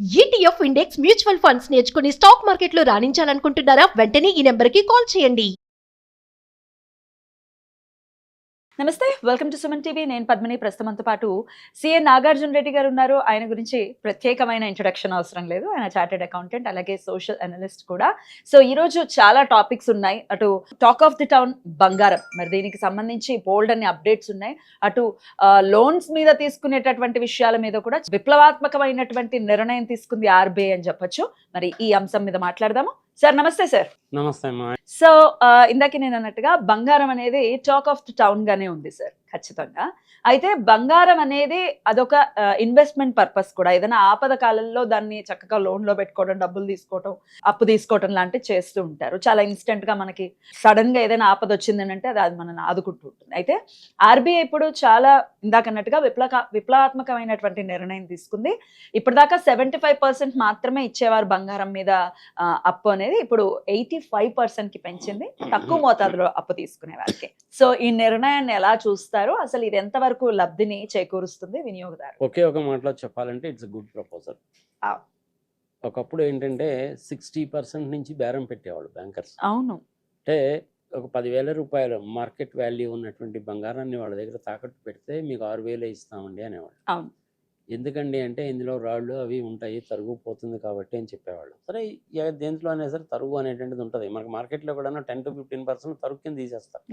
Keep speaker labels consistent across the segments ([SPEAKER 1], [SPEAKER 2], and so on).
[SPEAKER 1] ETF index mutual funds నేర్చుకుని stock మార్కెట్లో రాణించాలనుకుంటున్నారా? వెంటనే ఈ నెంబర్కి కాల్ చేయండి.
[SPEAKER 2] నమస్తే, వెల్కమ్ టు సుమన్ టీవీ. నేను పద్మిని. ప్రస్తుతంతో పాటు సిఏ నాగార్జున రెడ్డి గారు ఉన్నారు. ఆయన గురించి ప్రత్యేకమైన ఇంట్రొడక్షన్ అవసరం లేదు. ఆయన చార్టెడ్ అకౌంటెంట్, అలాగే సోషల్ అనలిస్ట్ కూడా. సో ఈ రోజు చాలా టాపిక్స్ ఉన్నాయి. అటు టాక్ ఆఫ్ ది టౌన్ బంగారం, మరి దీనికి సంబంధించి బోల్డ్ అన్ని అప్డేట్స్ ఉన్నాయి. అటు లోన్స్ మీద తీసుకునేటటువంటి విషయాల మీద కూడా విప్లవాత్మకమైనటువంటి నిర్ణయం తీసుకుంది ఆర్బీఐ అని చెప్పొచ్చు. మరి ఈ అంశం మీద మాట్లాడదాము. సార్ నమస్తే. సార్
[SPEAKER 3] నమస్తే అమ్మా.
[SPEAKER 2] సో ఇందాక నేను అన్నట్టుగా బంగారం అనేది టాక్ ఆఫ్ ది టౌన్ గానే ఉంది సార్, ఖచ్చితంగా. అయితే బంగారం అనేది అదొక ఇన్వెస్ట్మెంట్ పర్పస్ కూడా. ఏదైనా ఆపద కాలంలో దాన్ని చక్కగా లోన్ లో పెట్టుకోవడం, డబ్బులు తీసుకోవడం, అప్పు తీసుకోవడం లాంటివి చేస్తూ ఉంటారు. చాలా ఇన్స్టెంట్ గా మనకి సడన్ గా ఏదైనా ఆపద వచ్చింది అంటే అది మనల్ని ఆదుకుంటూ ఉంటుంది. అయితే ఆర్బీఐ ఇప్పుడు చాలా ఇందాక అన్నట్టుగా విప్లవాత్మకమైనటువంటి నిర్ణయం తీసుకుంది. ఇప్పటిదాకా 75% మాత్రమే ఇచ్చేవారు బంగారం మీద అప్పు అనేది, ఇప్పుడు 85% కి పెంచింది తక్కువ మోతాదులో అప్పు తీసుకునే వారికి. సో ఈ నిర్ణయాన్ని ఎలా చూస్తారు? అసలు ఇది ఎంతవరకు లబ్ధిని చేకూరుస్తుంది వినియోగదారు?
[SPEAKER 3] ఒకే ఒక మాటలో చెప్పాలంటే ఇట్స్ గుడ్ ప్రపోజల్. ఒకప్పుడు ఏంటంటే 60% నుంచి బేరం పెట్టేవాళ్ళు బ్యాంకర్స్.
[SPEAKER 2] అవును.
[SPEAKER 3] అంటే ఒక 10,000 రూపాయలు మార్కెట్ వాల్యూ ఉన్నటువంటి బంగారాన్ని వాళ్ళ దగ్గర తాకట్టు పెడితే మీకు 6,000 ఇస్తామండి అనేవాళ్ళు.
[SPEAKER 2] అవును.
[SPEAKER 3] ఎందుకండి అంటే ఇందులో రాళ్ళు అవి ఉంటాయి, తరుగు పోతుంది కాబట్టి అని చెప్పేవాళ్ళు. సరే, దేంట్లో అయినా సరే తరుగు అనేటువంటిది ఉంటుంది. మనకి మార్కెట్లో కూడా 10 to 15% తరుగు కింద తీసేస్తారు.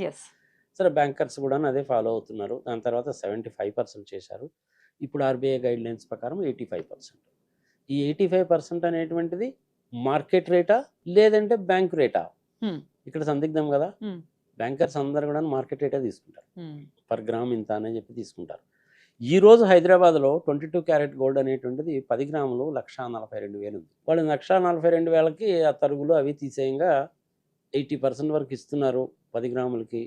[SPEAKER 3] సరే, బ్యాంకర్స్ కూడా అదే ఫాలో అవుతున్నారు. దాని తర్వాత 75% చేశారు. ఇప్పుడు ఆర్బీఐ గైడ్ లైన్స్ ప్రకారం 85%. ఈ 85% అనేటువంటిది మార్కెట్ రేటా లేదంటే బ్యాంక్ రేటా? ఇక్కడ సందిగ్ధం కదా. బ్యాంకర్స్ అందరు కూడా మార్కెట్ రేటా తీసుకుంటారు. పర్ గ్రామ్ ఇంత అని చెప్పి తీసుకుంటారు. ఈరోజు హైదరాబాద్లో 22 క్యారెట్ గోల్డ్ అనేటువంటిది 10 గ్రాములు 1,42,000 ఉంది. వాళ్ళు 1,42,000కి ఆ తరుగులు అవి తీసేయంగా 80% వరకు ఇస్తున్నారు. 10 గ్రాములకి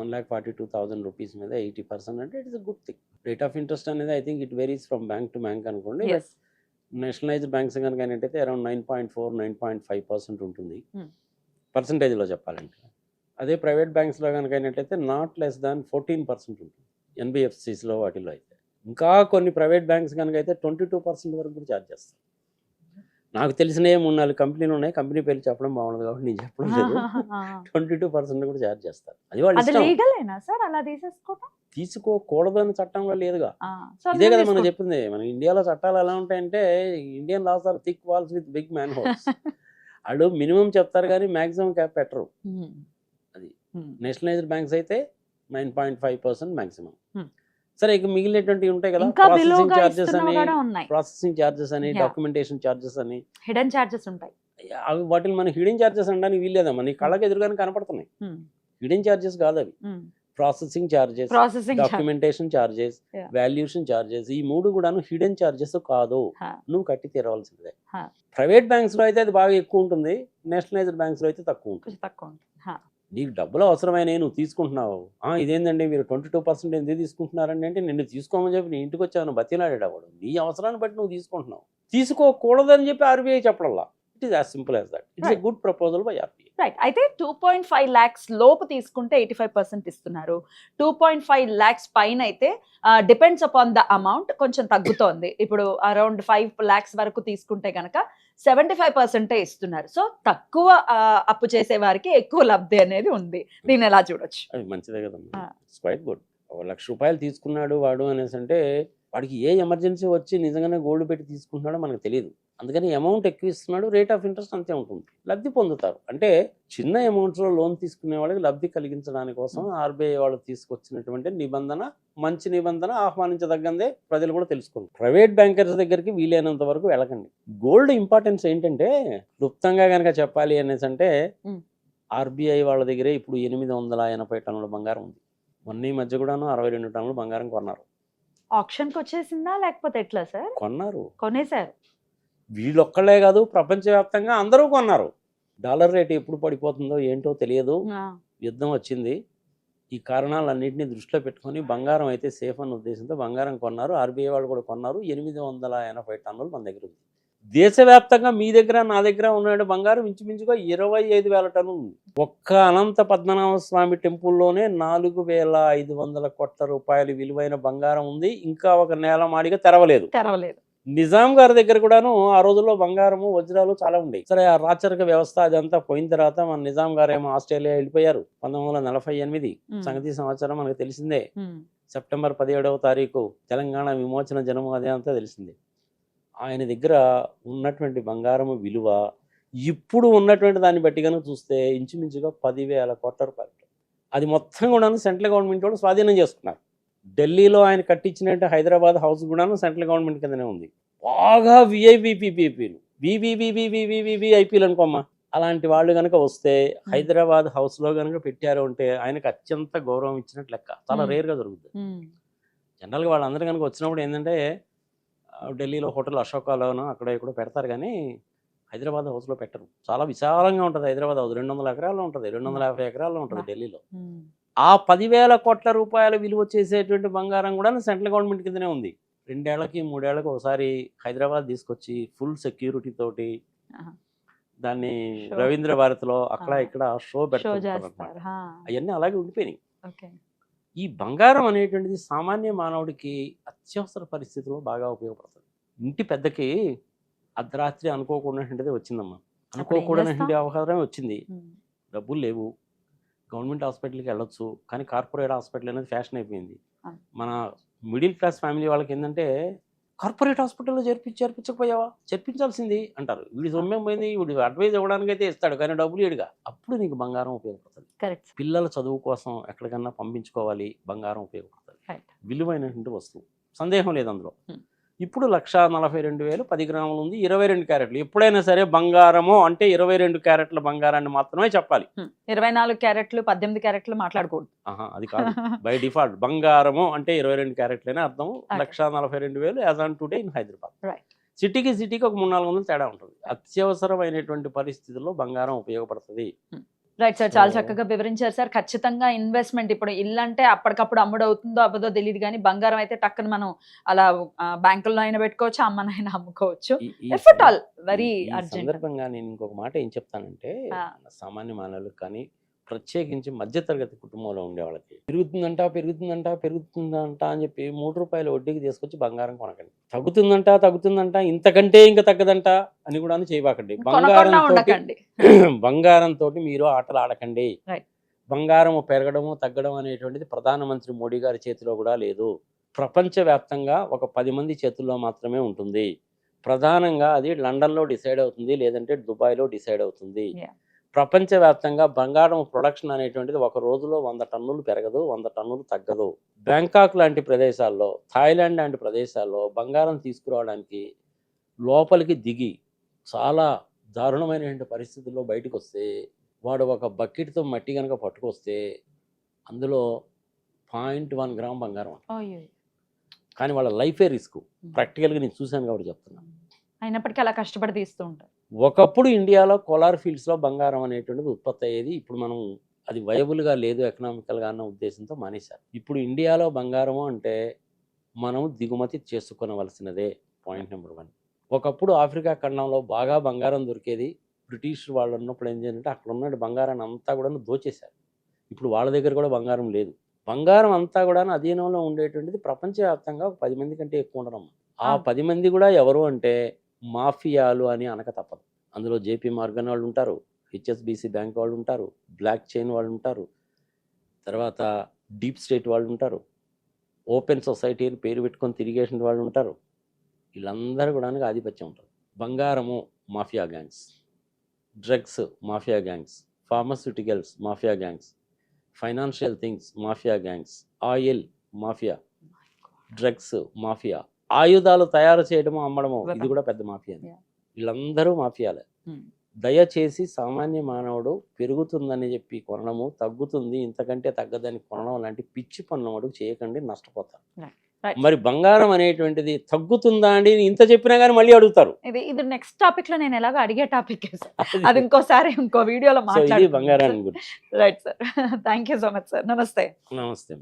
[SPEAKER 3] 1,42,000 రూపీస్ మీద 80% అంటే it is a good thing. Rate of interest అనేది I think it varies from bank to bank అనుకోండి. నేషనలైజ్డ్ బ్యాంక్స్ కనుక ఏంటంటే అరౌండ్ 9.4, 9.5% ఉంటుంది పర్సంటేజ్లో చెప్పాలంటే. అదే ప్రైవేట్ బ్యాంక్స్లో కనుక ఏంటంటే నాట్ లెస్ దాన్ 14% ఉంటుంది. ఎన్బిఎఫ్సిస్లో వాటిలో అయితే. ఇంకా కొన్ని ప్రైవేట్ బ్యాంక్స్ కనుక అయితే 22% వరకు కూడా ఛార్జ్ చేస్తారు. నాకు తెలిసిన 3-4 కంపెనీలు ఉన్నాయి. కంపెనీ పేరు చెప్పడం బాగుండదు కాబట్టి నేను చెప్పడం లేదు. 22% కూడా ఛార్జ్ చేస్తారు. అది వాళ్ళు తీసుకోకూడదు అని చట్టంలో లేదుగా. ఇదే కదా మనం చెప్పింది. మన ఇండియాలో చట్టాలు ఎలా ఉంటాయంటే Indian laws are thick walls with big manholes. వాళ్ళు మినిమం చెప్తారు కానీ మాక్సిమం క్యాప్ పెట్టరు. అది నేషనలైజ్డ్ బ్యాంక్స్ అయితే 9.5% మాక్సిమం. సరే, ఇక మిగిలినటువంటి ఉంటాయి కదా, ప్రాసెసింగ్ ఛార్జెస్ అని, డాక్యుమెంటేషన్ ఛార్జెస్ అని,
[SPEAKER 2] హిడెన్ ఛార్జెస్ ఉంటాయి.
[SPEAKER 3] అవి వాటిని మన హిడెన్ ఛార్జెస్ అనడానికి వీల్లేదమ్మా. నీ కళ్ళకి ఎదురుగానే కనపడుతున్నాయి. హిడెన్ ఛార్జెస్ కాదు అవి. Processing charges, documentation charges, valuation charges, ఈ 3 కూడాను హిడెన్ ఛార్జెస్ కాదు. నువ్వు కట్టి తీరవలసిందే. ప్రైవేట్ బ్యాంక్స్ లో అయితే అది బాగా ఎక్కువ ఉంటుంది. నేషనలైజ్డ్ బ్యాంక్స్ లో అయితే తక్కువ ఉంటుంది. నీకు డబ్బులు అవసరమైన నువ్వు తీసుకుంటున్నావు. ఇదేంటండి మీరు 22% ఎందుకు తీసుకుంటున్నారండి అంటే నిన్ను తీసుకోమని చెప్పి నీ ఇంటికి వచ్చాను బతిలాడేటవాడు. నీ అవసరాన్ని బట్టి నువ్వు తీసుకుంటున్నావు. తీసుకోకూడదని చెప్పి ఆర్బీఐ చెప్పడంలా. It is as simple as that. It's a good proposal by RBI.
[SPEAKER 2] Right. అయితే 2.5 lakhs లోపు తీసుకుంటే 85% ఇస్తున్నారు. 2.5 lakhs పైన అయితే డిపెండ్స్ అపాన్ ద అమౌంట్ కొంచెం తగ్గుతోంది. ఇప్పుడు అరౌండ్ 5 lakhs వరకు తీసుకుంటే కనుక 75% ఇస్తున్నారు. సో తక్కువ అప్పు చేసే వారికి ఎక్కువ లబ్ధి అనేది ఉంది. దీన్ని ఎలా చూడొచ్చు?
[SPEAKER 3] అది మంచిదే కదమ్మా. It's quite good. 1,00,000 రూపాయలు తీసుకున్నాడు వాడు అనేసి అంటే వాడికి ఏ ఎమర్జెన్సీ వచ్చి నిజంగానే గోల్డ్ పెట్టి తీసుకుంటున్నాడో మనకు తెలియదు. అందుకని అమౌంట్ ఎక్కువ ఇస్తున్నాడు, రేట్ ఆఫ్ ఇంట్రెస్ట్ అంతే ఉంటుంది. లబ్ధి పొందుతారు. అంటే చిన్న అమౌంట్స్లో లోన్ తీసుకునే వాళ్ళకి లబ్ధి కలిగించడానికి కోసం ఆర్బీఐ వాళ్ళు తీసుకొచ్చినటువంటి నిబంధన మంచి నిబంధన, ఆహ్వానించదగ్గందే. ప్రజలు కూడా తెలుసుకోండి. ప్రైవేట్ బ్యాంకర్స్ దగ్గరికి వీలైనంత వరకు వెళ్ళకండి. గోల్డ్ ఇంపార్టెన్స్ ఏంటంటే క్లుప్తంగా కనుక చెప్పాలి అనేసి అంటే ఆర్బీఐ వాళ్ళ దగ్గరే ఇప్పుడు 880 టన్నుల బంగారం ఉంది. మొన్న ఈ మధ్య కూడాను 62 టన్నుల బంగారం కొన్నారు.
[SPEAKER 2] ఆప్షన్కి వచ్చేసిందా లేకపోతే ఎట్లా సార్? కొనేశారు.
[SPEAKER 3] వీళ్ళొక్కళ్ళే కాదు, ప్రపంచవ్యాప్తంగా అందరూ కొన్నారు. డాలర్ రేట్ ఎప్పుడు పడిపోతుందో ఏంటో తెలియదు. యుద్ధం వచ్చింది. ఈ కారణాలన్నింటినీ దృష్టిలో పెట్టుకొని బంగారం అయితే సేఫ్ అన్న ఉద్దేశంతో బంగారం కొన్నారు. ఆర్బీఐ వాళ్ళు కూడా కొన్నారు. 880 టన్నులు మన దగ్గర ఉంది. దేశవ్యాప్తంగా మీ దగ్గర నా దగ్గర ఉన్న బంగారం ఇంచుమించుగా 25,000 టన్నులు ఉంది. ఒక్క అనంత పద్మనాభ స్వామి టెంపుల్లోనే 4,500 కోట్ల రూపాయలు విలువైన బంగారం ఉంది. ఇంకా ఒక నేల మాడిగా తెరవలేదు. నిజాం గారి దగ్గర కూడాను ఆ రోజుల్లో బంగారము వజ్రాలు చాలా ఉండేవి. సరే ఆ రాచరిక వ్యవస్థ అదంతా పోయిన తర్వాత మన నిజాం గారు ఏమో ఆస్ట్రేలియా వెళ్ళిపోయారు 1948. సంగతి సమాచారం మనకు తెలిసిందే. సెప్టెంబర్ 17వ తారీఖు తెలంగాణ విమోచన జనము అదే అంతా తెలిసిందే. ఆయన దగ్గర ఉన్నటువంటి బంగారము విలువ ఇప్పుడు ఉన్నటువంటి దాన్ని బట్టి కనుక చూస్తే ఇంచుమించుగా 10,000 కోట్ల రూపాయలు. అది మొత్తం కూడాను సెంట్రల్ గవర్నమెంట్ వాళ్ళు స్వాధీనం చేసుకున్నారు. ఢిల్లీలో ఆయన కట్టించినట్టు హైదరాబాద్ హౌస్ కూడాను సెంట్రల్ గవర్నమెంట్ కిందనే ఉంది. బాగా విఐపీపీపీలు వివివివివివివిఐపీలు అనుకోమ్మా, అలాంటి వాళ్ళు కనుక వస్తే హైదరాబాద్ హౌస్లో కనుక పెట్టారు అంటే ఆయనకు అత్యంత గౌరవం ఇచ్చినట్టు లెక్క. చాలా రేర్గా జరుగుతుంది. జనరల్గా వాళ్ళందరూ కనుక వచ్చినప్పుడు ఏంటంటే ఢిల్లీలో హోటల్ అశోకాలోనో అక్కడ ఇక్కడ పెడతారు, కానీ హైదరాబాద్ హౌస్లో పెట్టరు. చాలా విశాలంగా ఉంటుంది హైదరాబాద్ హౌస్. 200 ఎకరాల్లో ఉంటుంది, 250 ఎకరాల్లో ఉంటుంది ఢిల్లీలో. ఆ 10,000 కోట్ల రూపాయల విలువ చేసేటువంటి బంగారం కూడా సెంట్రల్ గవర్నమెంట్ కిందనే ఉంది. 2 ఏళ్లకి 3 ఏళ్లకి ఒకసారి హైదరాబాద్ తీసుకొచ్చి ఫుల్ సెక్యూరిటీ తోటి దాన్ని రవీంద్ర భారతిలో అక్కడ ఇక్కడ షో పెడతారు. అవన్నీ అలాగే ఉండిపోయినాయి. ఈ బంగారం అనేటువంటిది సామాన్య మానవుడికి అత్యవసర పరిస్థితుల్లో బాగా ఉపయోగపడుతుంది. ఇంటి పెద్దకి అర్ధరాత్రి అనుకోకూడనటువంటిది వచ్చిందమ్మా, అనుకోకూడనటువంటి అవకాశమే వచ్చింది. డబ్బులు లేవు, గవర్నమెంట్ హాస్పిటల్కి వెళ్ళొచ్చు, కానీ కార్పొరేట్ హాస్పిటల్ అనేది ఫ్యాషన్ అయిపోయింది. మన మిడిల్ క్లాస్ ఫ్యామిలీ వాళ్ళకి ఏంటంటే కార్పొరేట్ హాస్పిటల్లో చేర్పించకపోయావా, చేర్పించాల్సింది అంటారు. వీడి సొమ్మేం పోయింది, వీడు అడ్వైజ్ ఇవ్వడానికి అయితే ఇస్తాడు కానీ డబ్బులు ఏడుగా. అప్పుడు నీకు బంగారం ఉపయోగపడుతుంది. పిల్లల చదువు కోసం ఎక్కడికన్నా పంపించుకోవాలి, బంగారం ఉపయోగపడుతుంది. విలువైనటువంటి వస్తువు, సందేహం లేదు అందులో. ఇప్పుడు 1,42,000 10 గ్రాములు ఉంది, 22 క్యారెట్లు. ఎప్పుడైనా సరే బంగారము అంటే 22 క్యారెట్ల బంగారాన్ని మాత్రమే చెప్పాలి.
[SPEAKER 2] 24 క్యారెట్లు 18 క్యారెట్లు మాట్లాడకూడదు.
[SPEAKER 3] అది కాదు బై డిఫాల్ట్. బంగారము అంటే 22 క్యారెట్లనే అర్థం. 1,42,000 as on today in Hyderabad. సిటీకి ఒక 300-400 తేడా ఉంటుంది. అత్యవసరమైనటువంటి పరిస్థితుల్లో బంగారం ఉపయోగపడుతుంది.
[SPEAKER 2] రైట్ సార్, చాలా చక్కగా వివరించారు సార్. ఖచ్చితంగా ఇన్వెస్ట్మెంట్, ఇప్పుడు ఇల్లు అంటే అప్పటికప్పుడు అమ్ముడు అవుతుందో అవ్వదో తెలియదు, కానీ బంగారం అయితే టక్కన మనం అలా బ్యాంకుల్లో అయినా పెట్టుకోవచ్చు, అమ్మనైనా అమ్ముకోవచ్చు. Very urgent.
[SPEAKER 3] సందర్భంగా నేను ఇంకొక మాట ఏం చెప్తానంటే, సామాన్య మానవులకు కానీ ప్రత్యేకించి మధ్యతరగతి కుటుంబంలో ఉండే వాళ్ళకి పెరుగుతుందంట అని చెప్పి 3 రూపాయల వడ్డీకి తీసుకొచ్చి బంగారం కొనకండి. తగ్గుతుందంట ఇంతకంటే ఇంకా తగ్గదంట అని కూడా చేయబాకండి. బంగారంతో మీరు ఆటలు ఆడకండి. బంగారం పెరగడము తగ్గడం అనేటువంటిది ప్రధానమంత్రి మోడీ గారి చేతిలో కూడా లేదు. ప్రపంచవ్యాప్తంగా ఒక 10 మంది చేతుల్లో మాత్రమే ఉంటుంది. ప్రధానంగా అది లండన్లో డిసైడ్ అవుతుంది, లేదంటే దుబాయ్లో డిసైడ్ అవుతుంది. ప్రపంచవ్యాప్తంగా బంగారం ప్రొడక్షన్ అనేటువంటిది ఒక రోజులో 100 టన్నులు పెరగదు, 100 టన్నులు తగ్గదు. బ్యాంకాక్ లాంటి ప్రదేశాల్లో, థాయిలాండ్ లాంటి ప్రదేశాల్లో బంగారం తీసుకురావడానికి లోపలికి దిగి చాలా దారుణమైనటువంటి పరిస్థితుల్లో బయటకు వస్తే, వాడు ఒక బకెట్తో మట్టి కనుక పట్టుకొస్తే అందులో 0.1 గ్రామ్ బంగారం. కానీ వాళ్ళ లైఫే రిస్క్. ప్రాక్టికల్గా నేను చూశాను కాబట్టి చెప్తున్నాను.
[SPEAKER 2] అయినప్పటికీ అలా కష్టపడి తీస్తూ ఉంటారు.
[SPEAKER 3] ఒకప్పుడు ఇండియాలో కోలార్ ఫీల్డ్స్లో బంగారం అనేటువంటిది ఉత్పత్తి అయ్యేది. ఇప్పుడు మనం అది వయబుల్గా లేదు ఎకనామికల్గా అన్న ఉద్దేశంతో మానేశారు. ఇప్పుడు ఇండియాలో బంగారము అంటే మనం దిగుమతి చేసుకోవలసినదే. Point number 1. ఒకప్పుడు ఆఫ్రికా ఖండంలో బాగా బంగారం దొరికేది. బ్రిటిష్ వాళ్ళు ఉన్నప్పుడు ఏం చేయాలంటే అక్కడ ఉన్న బంగారాన్ని అంతా కూడా దోచేశారు. ఇప్పుడు వాళ్ళ దగ్గర కూడా బంగారం లేదు. బంగారం అంతా కూడా అధీనంలో ఉండేటువంటిది ప్రపంచవ్యాప్తంగా 10 మంది కంటే ఎక్కువ ఉండడం. ఆ 10 మంది కూడా ఎవరు అంటే మాఫియాలు అని అనక తప్పదు. అందులో జేపీ మార్గన్ వాళ్ళు ఉంటారు, హెచ్ఎస్బిసి బ్యాంక్ వాళ్ళు ఉంటారు, బ్లాక్ చైన్ వాళ్ళు ఉంటారు, తర్వాత డీప్ స్టేట్ వాళ్ళు ఉంటారు, ఓపెన్ సొసైటీ అని పేరు పెట్టుకొని తిరిగేసిన వాళ్ళు ఉంటారు. వీళ్ళందరూ కూడా ఆధిపత్యం ఉంటుంది. బంగారము mafia gangs, drugs mafia gangs, pharmaceuticals mafia gangs, financial things mafia gangs, oil mafia, drugs mafia, ఆయుధాలు తయారు చేయడము అమ్మడము ఇది కూడా పెద్ద మాఫియా. వీళ్ళందరూ మాఫియాలే. దయచేసి సామాన్య మానవుడు పెరుగుతుందని చెప్పి కొనడము, తగ్గుతుంది ఇంతకంటే తగ్గదని కొనడం లాంటి పిచ్చి పనులు చేయకండి, నష్టపోతారు. మరి బంగారం అనేటువంటిది తగ్గుతుందా అండి ఇంత చెప్పినా కానీ మళ్ళీ అడుగుతారు.
[SPEAKER 2] ఇది నెక్స్ట్ టాపిక్ లో నేను ఎలాగో అడిగే టాపిక్ అది ఇంకోసారి ఇంకో వీడియోలో మాట్లాడాలి
[SPEAKER 3] బంగారాన్ని గురించి.
[SPEAKER 2] Right sir, thank you so much sir. నమస్తే.
[SPEAKER 3] నమస్తే.